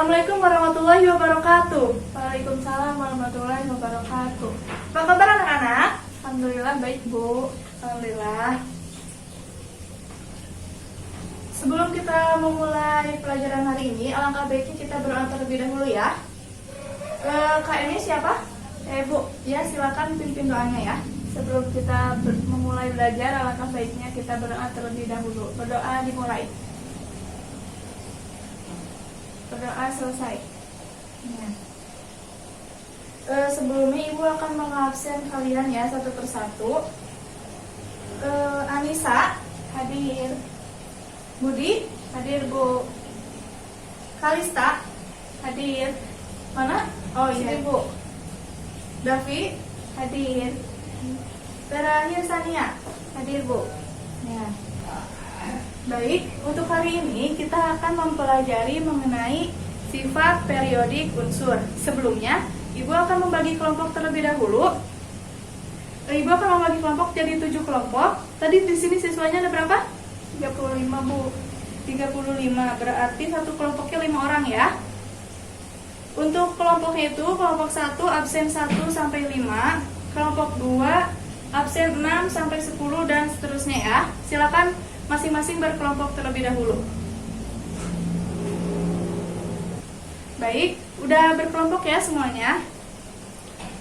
Assalamualaikum warahmatullahi wabarakatuh. Waalaikumsalam warahmatullahi wabarakatuh. Apa kabar anak-anak? Alhamdulillah baik Bu. Alhamdulillah. Sebelum kita memulai pelajaran hari ini, alangkah baiknya kita berdoa terlebih dahulu ya. Kak ini siapa? Bu, ya silakan pimpin doanya ya. Sebelum kita memulai belajar, alangkah baiknya kita berdoa terlebih dahulu. Berdoa dimulai. Berdoa selesai. Ya. Sebelumnya Ibu akan mengabsen kalian ya satu persatu. Anissa hadir. Budi hadir Bu. Kalista hadir. Mana? Oh iya Bu. Davi hadir. Terakhir Sania hadir Bu. Ya. Baik, untuk hari ini kita akan mempelajari mengenai sifat periodik unsur. Sebelumnya, Ibu akan membagi kelompok terlebih dahulu. Ibu akan membagi kelompok jadi 7 kelompok. Tadi di sini siswanya ada berapa? 35 Bu. 35, berarti satu kelompoknya 5 orang ya. Untuk kelompoknya itu, kelompok 1 absen 1 sampai 5, kelompok 2 absen 6 sampai 10 dan seterusnya ya. Silakan masing-masing berkelompok terlebih dahulu. Baik, udah berkelompok ya semuanya?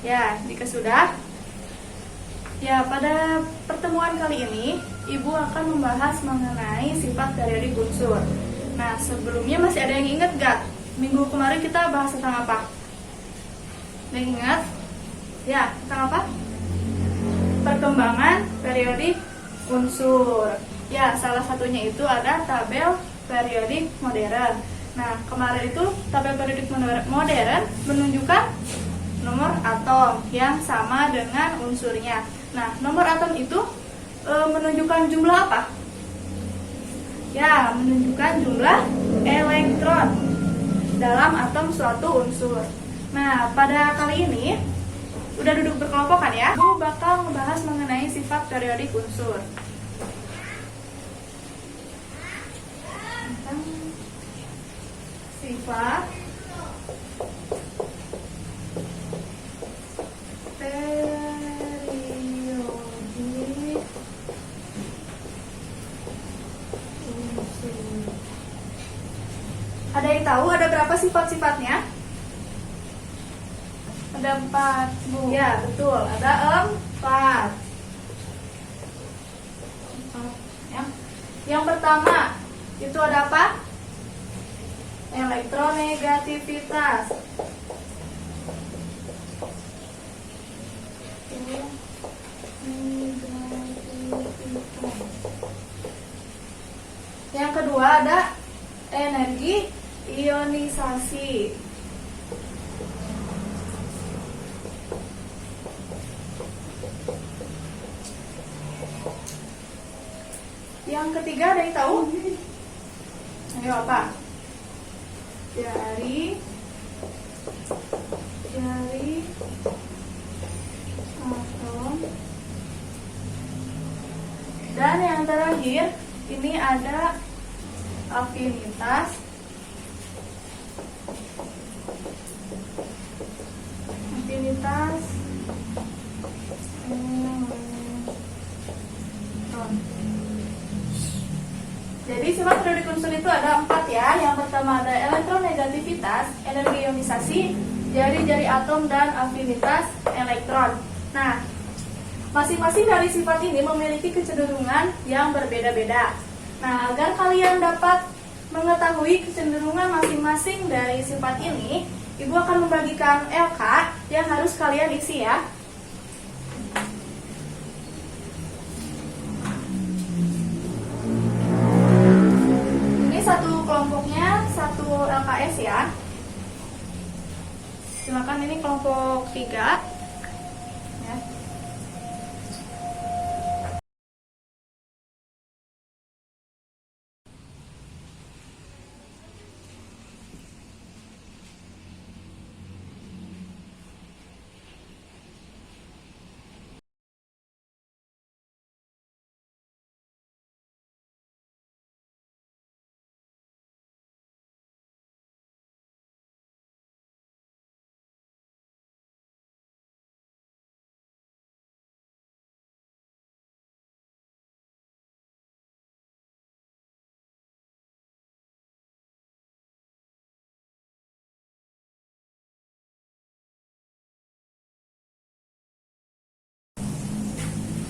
Ya, jika sudah. Ya, pada pertemuan kali ini Ibu akan membahas mengenai sifat periodik unsur. Nah, sebelumnya masih ada yang ingat gak? Minggu kemarin kita bahas tentang apa? Ada yang ingat? Ya, tentang apa? Perkembangan periodik unsur. Ya, salah satunya itu ada tabel periodik modern. Nah, kemarin itu tabel periodik modern menunjukkan nomor atom yang sama dengan unsurnya. Nah, nomor atom itu menunjukkan jumlah apa? Ya, menunjukkan jumlah elektron dalam atom suatu unsur. Nah, pada kali ini udah duduk berkelompok kan ya? Bu bakal membahas mengenai sifat periodik unsur. Tentang sifat periodik unsur. Ada yang tahu ada berapa sifat-sifatnya? Ada 4 Bu. Ya betul, ada 4. Ya. Yang pertama itu ada apa? Elektronegativitas. Yang kedua ada energi ionisasi. Yang ketiga ada yang tahu? Ayo apa? Dari atom. Dan yang terakhir ini ada afinitas. Afinitas elektron. Jadi sifat periodik unsur itu ada 4 ya. Yang pertama ada elektronegativitas, energi ionisasi, jari-jari atom, dan afinitas elektron. Nah, masing-masing dari sifat ini memiliki kecenderungan yang berbeda-beda. Nah, agar kalian dapat mengetahui kecenderungan masing-masing dari sifat ini, Ibu akan membagikan LK yang harus kalian isi ya. Ini satu kelompoknya, satu LKS ya. Silakan, ini kelompok 3.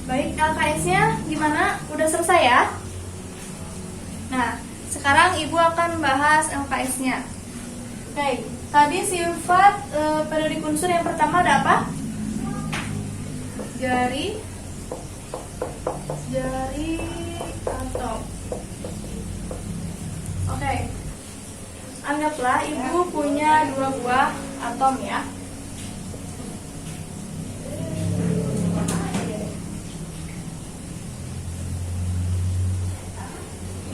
Baik, LKS-nya gimana? Udah selesai ya? Nah, sekarang Ibu akan bahas LKS-nya. Oke, tadi sifat periodik unsur yang pertama ada apa? Jari atom. Oke, anggaplah Ibu punya 2 buah atom ya.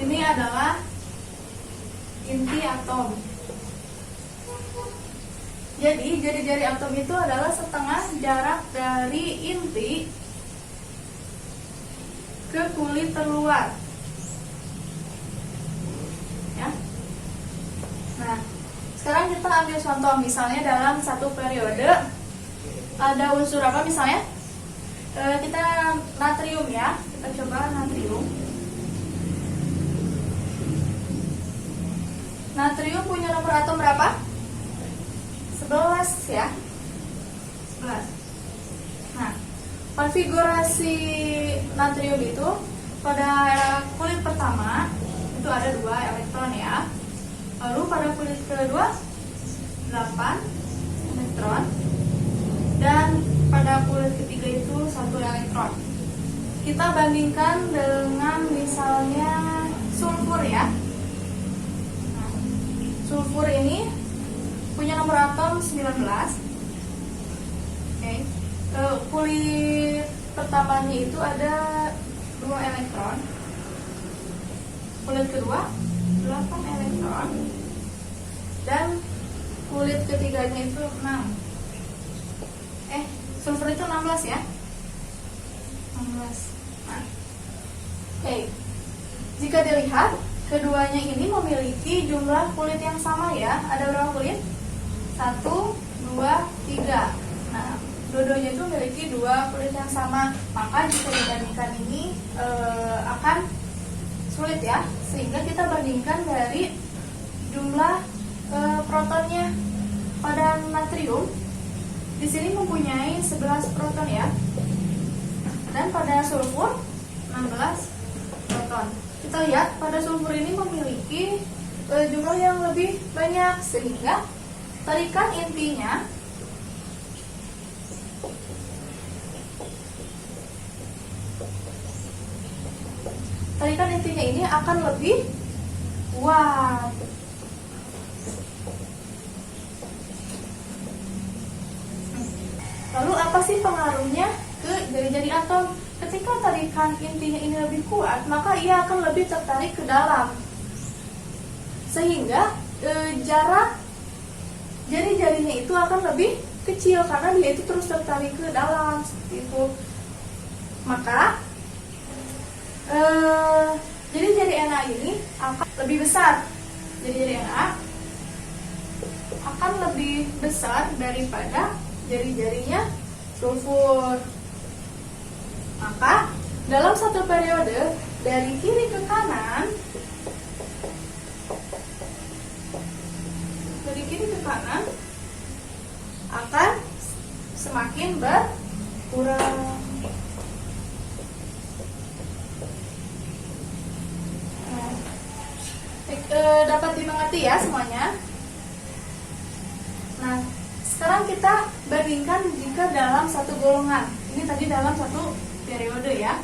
Ini adalah inti atom. Jadi jari-jari atom itu adalah setengah jarak dari inti ke kulit terluar. Ya. Nah, sekarang kita ambil contoh, misalnya dalam satu periode ada unsur apa misalnya? Kita natrium ya. Kita coba natrium. Natrium punya nomor atom berapa? 11 ya. 11. Nah, konfigurasi natrium itu pada kulit pertama itu ada 2 elektron ya. Lalu pada kulit kedua 8 elektron. Dan pada kulit ketiga itu 1 elektron. Kita bandingkan dengan misalnya sulfur ya. Nah, sulfur ini punya nomor atom 19. Oke. Kulit pertamanya itu ada 2 elektron. Kulit kedua 8 elektron. Dan kulit ketiganya itu 6. Sulfur itu 16 ya. 16. Nah. Oke. Jika dilihat, keduanya ini memiliki jumlah kulit yang sama ya. Ada berapa kulit? 1, 2, 3. Nah, dua-duanya itu memiliki 2 kulit yang sama. Maka jika dibandingkan ini akan sulit ya. Sehingga kita bandingkan dari jumlah protonnya. Pada natrium di sini mempunyai 11 proton ya. Dan pada sulfur 16 proton. Kita lihat pada sulfur ini memiliki jumlah yang lebih banyak, sehingga tarikan intinya ini akan lebih kuat. Lalu apa sih pengaruhnya ke jari-jari atom? Ketika tarikan intinya ini lebih kuat, maka ia akan lebih tertarik ke dalam, sehingga jarak jari-jarinya itu akan lebih kecil karena dia itu terus tertarik ke dalam seperti itu. Maka jari-jari Na ini akan lebih besar. Jari-jari Na akan lebih besar daripada jari-jarinya sulfur. Maka dalam satu periode dari kiri ke kanan, akan semakin berkurang. Dapat dimengerti ya semuanya. Nah, sekarang kita bandingkan jika dalam satu golongan. Ini tadi dalam satu periode ya.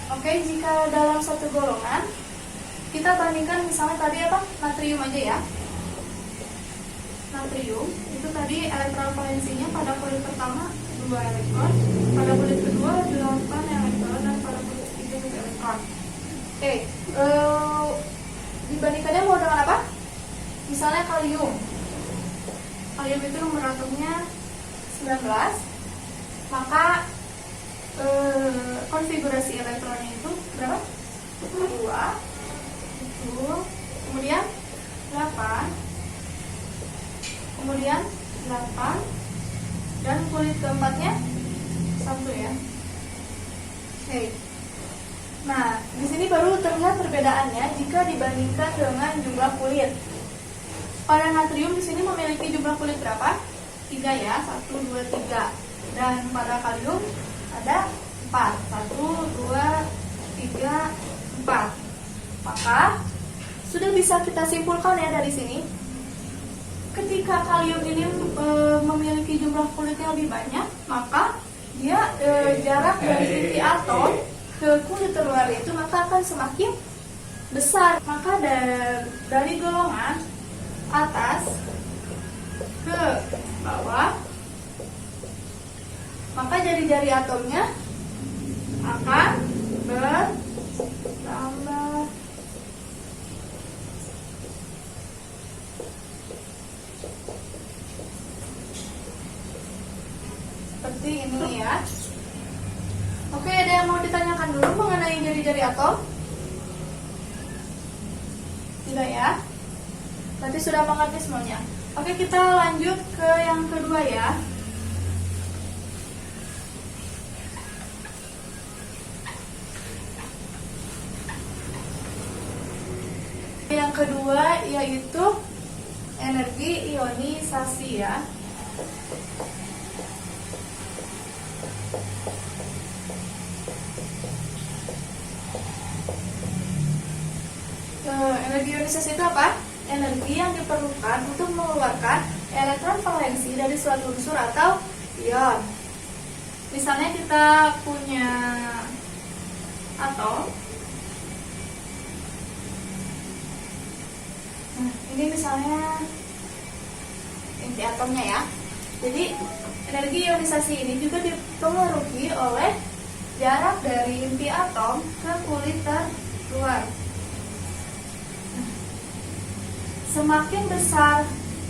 Oke, jika dalam satu golongan kita bandingkan misalnya tadi apa? Natrium aja ya. Natrium itu tadi elektron valensinya pada kulit pertama 2 elektron, pada kulit kedua 8 elektron, dan pada kulit ketiga 1 elektron. Oke, dibandingkannya mau dengan apa? Misalnya kalium. Kalium itu nomor atomnya 19, maka konfigurasi elektronnya itu berapa? 2, kemudian 8, kemudian 8, dan kulit keempatnya 1 ya. Oke. Nah, Di sini baru terlihat perbedaannya jika dibandingkan dengan jumlah kulit. Pada natrium di sini memiliki jumlah kulit berapa? 3 ya, 1, 2, 3. Dan pada kalium ada 4. 1, 2, 3, 4. Maka sudah bisa kita simpulkan ya dari sini. Ketika kalium ini memiliki jumlah kulitnya lebih banyak, maka dia jarak dari inti atom ke kulit terluar itu maka akan semakin besar. Maka dari golongan atas ke bawah, maka jari-jari atomnya akan bertambah. Seperti ini ya. Oke, ada yang mau ditanyakan dulu mengenai jari-jari atom? Tidak ya? Berarti sudah mengerti semuanya. Oke, kita lanjut ke yang kedua ya. Yang kedua yaitu energi ionisasi ya. Energi ionisasi itu apa? Energi yang diperlukan untuk mengeluarkan elektron valensi dari suatu unsur atau ion. Misalnya kita punya atom. Nah, ini misalnya inti atomnya ya. Jadi energi ionisasi ini juga dipengaruhi oleh jarak dari inti atom ke kulit terluar. Semakin besar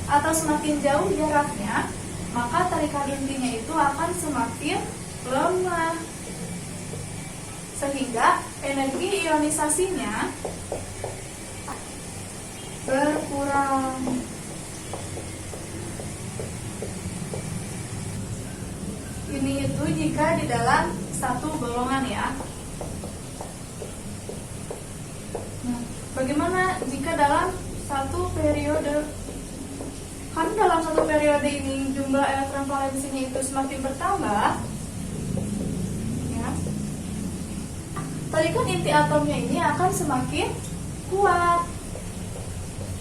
atau semakin jauh jaraknya, maka tarikan intinya itu akan semakin lemah. Sehingga energi ionisasinya berkurang. Ini itu jika di dalam satu golongan ya. Nah, bagaimana jika dalam satu periode? Kan dalam satu periode ini jumlah elektron valensinya itu semakin bertambah ya. Tarikan inti atomnya ini akan semakin kuat,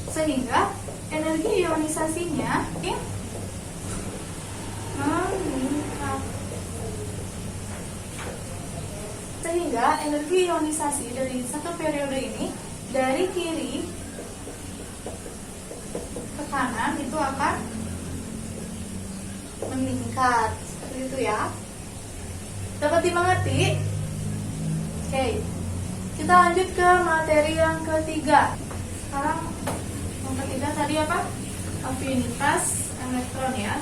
sehingga energi ionisasinya meningkat. Sehingga energi ionisasi dari satu periode ini dari kiri ke kanan itu akan meningkat. Seperti itu ya. Dapat dimengerti? Oke. Kita lanjut ke materi yang ketiga. Sekarang yang ketiga tadi apa? Afinitas elektron ya.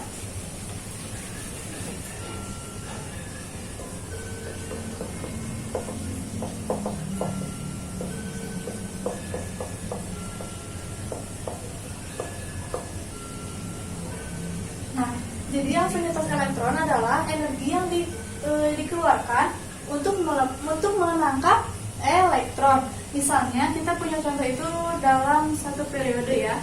Nah, jadi afinitas elektron adalah energi yang dikeluarkan untuk menangkap elektron. Misalnya kita punya contoh itu dalam satu periode ya.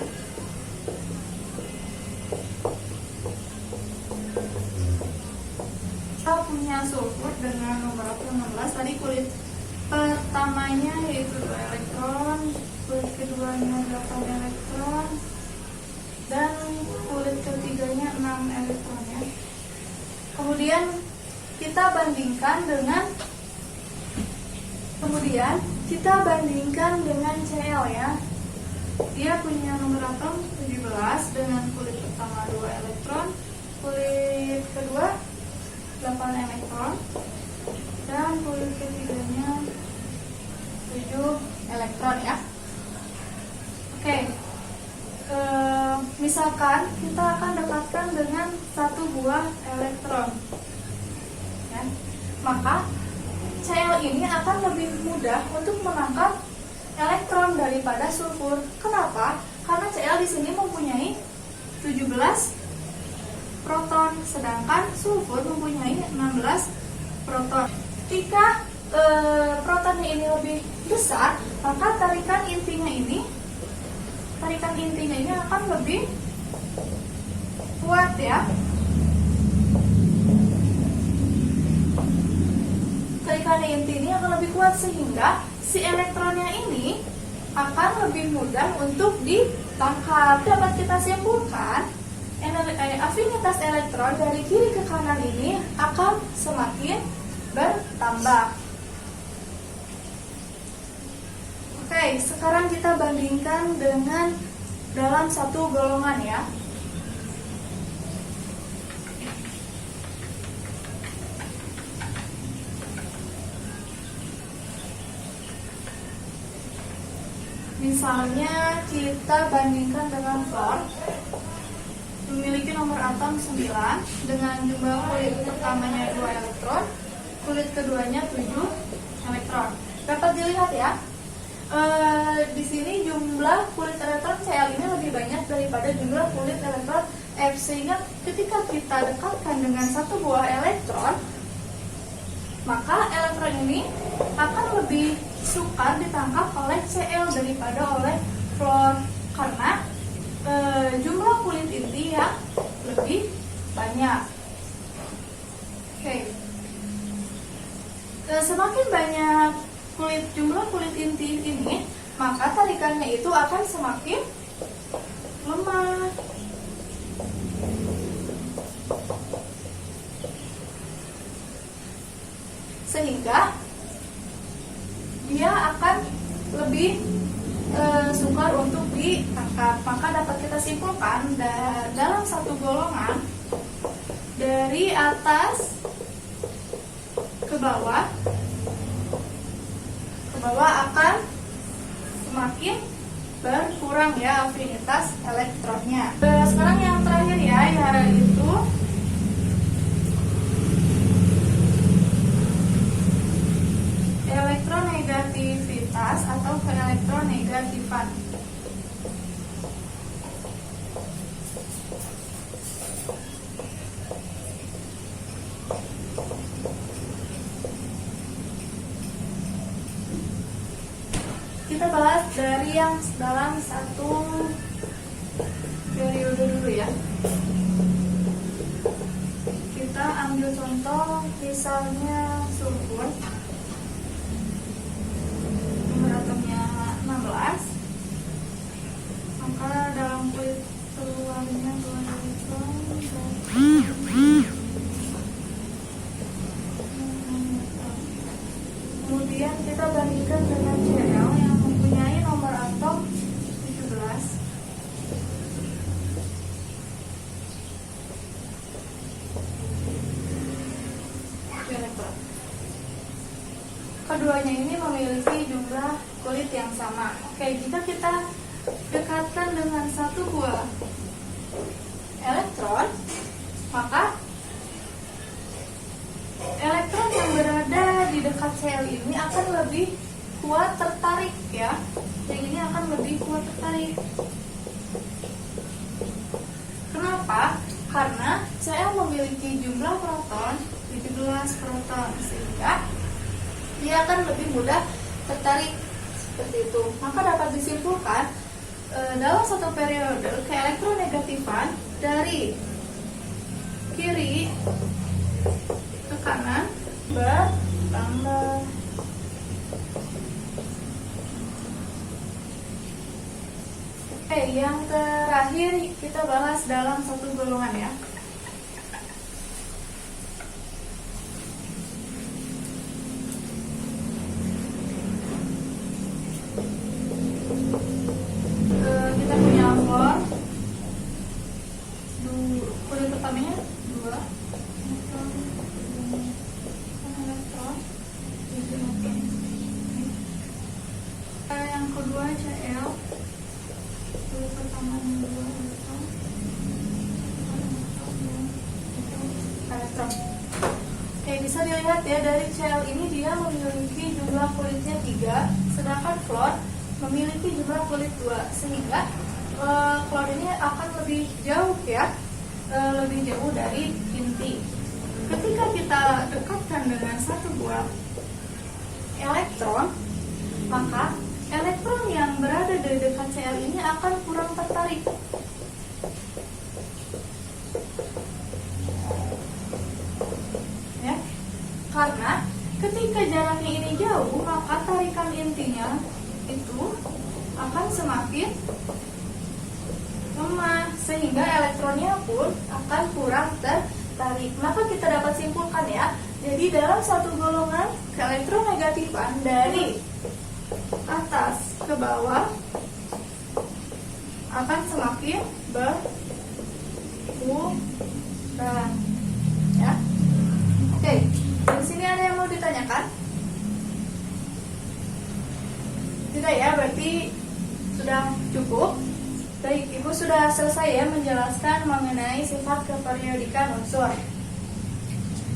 Kita punya sulfur dengan nomor atom 16. Tadi kulit pertamanya yaitu 2 elektron, kulit keduanya 8 elektron, dan kulit ketiganya 6 elektron ya. Kemudian kita bandingkan dengan Cl ya. Dia punya nomor atom 17 dengan kulit pertama 2 elektron, kulit kedua 8 elektron, dan kulit ketiganya 7 elektron ya. Oke. Misalkan kita akan dekatkan dengan satu buah elektron ya. Maka Cl ini akan lebih mudah untuk menangkap elektron daripada sulfur. Kenapa? Karena Cl di sini mempunyai 17 proton, sedangkan sulfur mempunyai 16 proton. Ketika protonnya ini lebih besar, maka tarikan intinya ini akan lebih kuat ya. Tarikan inti ini akan lebih kuat sehingga si elektronnya ini akan lebih mudah untuk ditangkap. Dapat kita simpulkan, afinitas elektron dari kiri ke kanan ini akan semakin bertambah. Oke, sekarang kita bandingkan dengan dalam satu golongan ya. Misalnya kita bandingkan dengan fluor, memiliki nomor atom 9 dengan jumlah kulit pertamanya 2 elektron, kulit keduanya 7 elektron. Dapat dilihat ya, di sini jumlah kulit elektron Cl ini lebih banyak daripada jumlah kulit elektron F, sehingga ketika kita dekatkan dengan satu buah elektron, maka elektron ini akan lebih sukar ditangkap oleh Cl daripada oleh fluor, karena jumlah kulit inti yang lebih banyak. Oke. Semakin banyak jumlah kulit inti ini, maka tarikannya itu akan semakin lemah. Sehingga dia akan lebih sukar untuk ditangkap. Maka dapat kita simpulkan dalam satu golongan dari atas ke bawah akan semakin berkurang ya afinitas elektronnya. Sekarang yang terakhir ya, yaitu elektronegativitas atau keelektronegatifan. Kita bahas dari yang dalam satu periode dulu ya. Kita ambil contoh misalnya sulfur. Atomnya 16, maka dalam kulit keluarnya 2 elektron. Kemudian kita bandingkan dengan Cl yang mempunyai nomor atom 17. Elektron. Keduanya ini memiliki jumlah kulit yang sama. Oke, jika kita dekatkan dengan satu buah elektron, maka elektron yang berada di dekat Cl ini akan lebih kuat tertarik ya. Yang ini akan lebih kuat tertarik. Kenapa? Karena Cl memiliki jumlah proton 17 proton, sehingga dia akan lebih mudah tertarik seperti itu. Maka dapat disimpulkan dalam satu periode keelektronegatifan dari kiri ke kanan bertambah. Oke, yang terakhir kita bahas dalam satu golongan ya. Kita punya fluor, kulit pertamanya 2 elektron. Yang kedua Cl, kulit pertamanya 2 elektron. Oke, bisa dilihat ya, dari Cl ini dia memiliki jumlah kulitnya 3, sedangkan fluor memiliki jumlah kulit 2, sehingga fluor ini akan lebih jauh ya, lebih jauh dari inti. Ketika kita dekatkan dengan satu buah elektron, maka elektron yang berada di dekat Cl ini akan kurang tertarik. Ya, karena ketika jaraknya ini jauh, maka tarikan intinya itu akan semakin lemah, sehingga elektronnya pun akan kurang tertarik. Maka kita dapat simpulkan ya, jadi dalam satu golongan keelektronegatifan dari atas ke bawah akan semakin berkurang. Ya, oke. Di sini ada yang mau ditanyakan? Tidak ya, berarti sudah cukup. Baik, Ibu sudah selesai ya menjelaskan mengenai sifat keperiodikan unsur.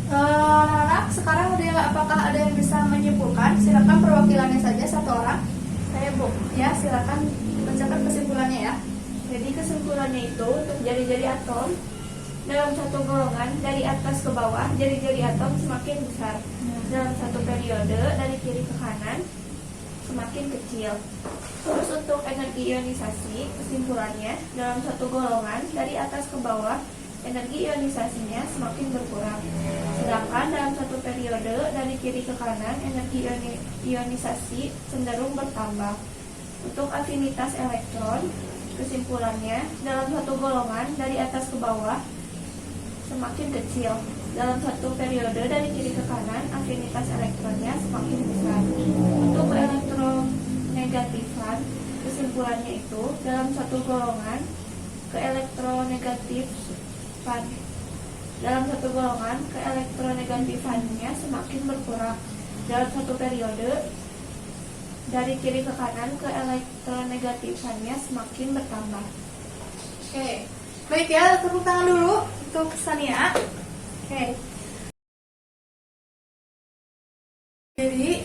Anak-anak, sekarang apakah ada yang bisa menyimpulkan? Silakan perwakilannya saja satu orang. Saya Bu, ya silakan bacakan kesimpulannya ya. Jadi kesimpulannya itu untuk jari-jari atom dalam satu golongan dari atas ke bawah, jari-jari atom semakin besar. Dalam satu periode dari kiri ke kanan semakin kecil. Terus untuk energi ionisasi, kesimpulannya dalam satu golongan dari atas ke bawah energi ionisasinya semakin berkurang. Sedangkan dalam satu periode dari kiri ke kanan energi ionisasi cenderung bertambah. Untuk afinitas elektron, kesimpulannya dalam satu golongan dari atas ke bawah semakin kecil. Dalam satu periode dari kiri ke kanan afinitas elektronnya semakin besar. Untuk elektronegatifan, kesimpulannya itu dalam satu golongan keelektronegatifannya semakin berkurang. Dalam satu periode dari kiri ke kanan keelektronegatifannya semakin bertambah. Oke, baik ya, tepuk tangan dulu untuk Sania. Oke. Jadi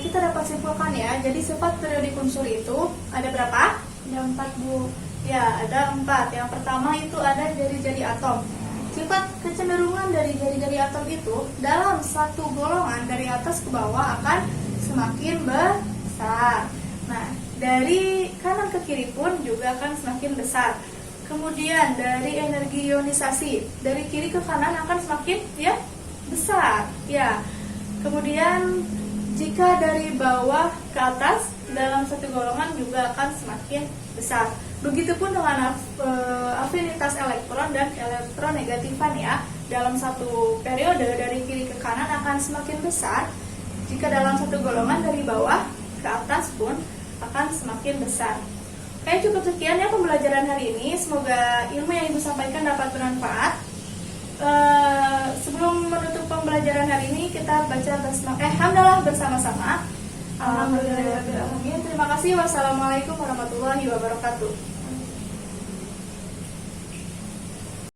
kita dapat simpulkan ya. Jadi sifat periodik unsur itu ada berapa? Ada 4 Bu. Ya, ada 4. Yang pertama itu ada jari-jari atom. Sifat kecenderungan dari jari-jari atom itu dalam satu golongan dari atas ke bawah akan semakin besar. Nah, dari kanan ke kiri pun juga akan semakin besar. Kemudian dari energi ionisasi dari kiri ke kanan akan semakin besar. Ya. Kemudian jika dari bawah ke atas dalam satu golongan juga akan semakin besar. Begitupun dengan afinitas elektron dan elektronegatifan ya. Dalam satu periode dari kiri ke kanan akan semakin besar. Jika dalam satu golongan dari bawah ke atas pun akan semakin besar. Oke, cukup sekian ya pembelajaran hari ini. Semoga ilmu yang Ibu sampaikan dapat bermanfaat. Sebelum menutup pembelajaran hari ini, kita baca hamdalah bersama-sama. Alhamdulillah. Terima kasih. Wassalamualaikum warahmatullahi wabarakatuh.